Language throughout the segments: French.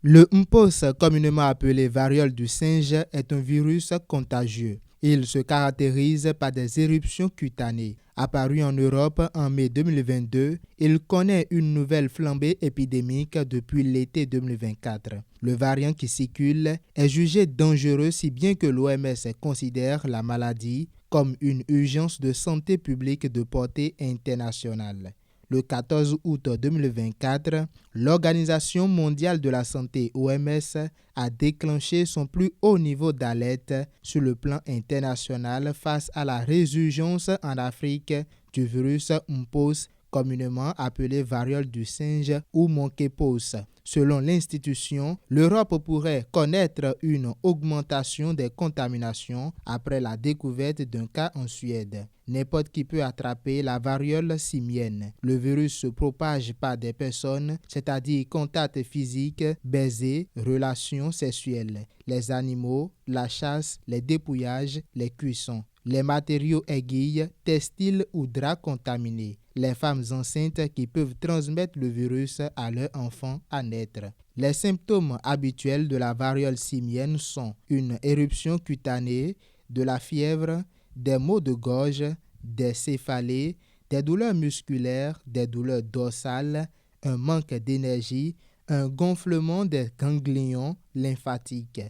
Le Mpox, communément appelé variole du singe, est un virus contagieux. Il se caractérise par des éruptions cutanées. Apparu en Europe en mai 2022, il connaît une nouvelle flambée épidémique depuis l'été 2024. Le variant qui circule est jugé dangereux si bien que l'OMS considère la maladie comme une urgence de santé publique de portée internationale. Le 14 août 2024, l'Organisation mondiale de la santé OMS a déclenché son plus haut niveau d'alerte sur le plan international face à la résurgence en Afrique du virus Mpox, communément appelé variole du singe ou monkeypox. Selon l'institution, l'Europe pourrait connaître une augmentation des contaminations après la découverte d'un cas en Suède. N'importe qui peut attraper la variole simienne. Le virus se propage par des personnes, c'est-à-dire contact physique, baisers, relations sexuelles, les animaux, la chasse, les dépouillages, les cuissons, les matériaux aiguilles, textiles ou draps contaminés, les femmes enceintes qui peuvent transmettre le virus à leur enfant à naître. Les symptômes habituels de la variole simienne sont une éruption cutanée, de la fièvre, des maux de gorge, des céphalées, des douleurs musculaires, des douleurs dorsales, un manque d'énergie, un gonflement des ganglions lymphatiques.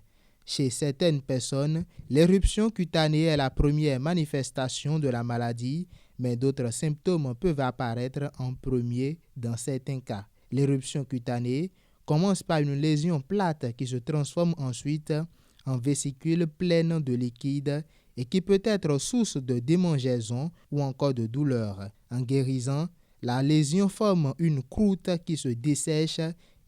Chez certaines personnes, l'éruption cutanée est la première manifestation de la maladie, mais d'autres symptômes peuvent apparaître en premier dans certains cas. L'éruption cutanée commence par une lésion plate qui se transforme ensuite en vésicule pleine de liquide et qui peut être source de démangeaisons ou encore de douleurs. En guérissant, la lésion forme une croûte qui se dessèche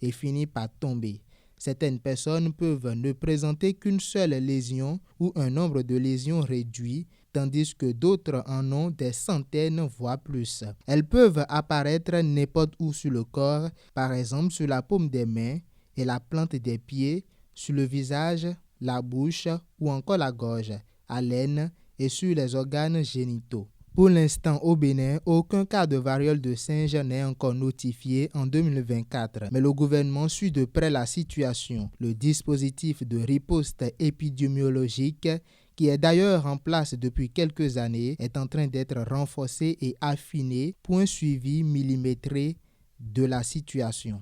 et finit par tomber. Certaines personnes peuvent ne présenter qu'une seule lésion ou un nombre de lésions réduit, tandis que d'autres en ont des centaines voire plus. Elles peuvent apparaître n'importe où sur le corps, par exemple sur la paume des mains et la plante des pieds, sur le visage, la bouche ou encore la gorge, à l'aine et sur les organes génitaux. Pour l'instant, au Bénin, aucun cas de variole de singe n'est encore notifié en 2024, mais le gouvernement suit de près la situation. Le dispositif de riposte épidémiologique, qui est d'ailleurs en place depuis quelques années, est en train d'être renforcé et affiné pour un suivi millimétré de la situation.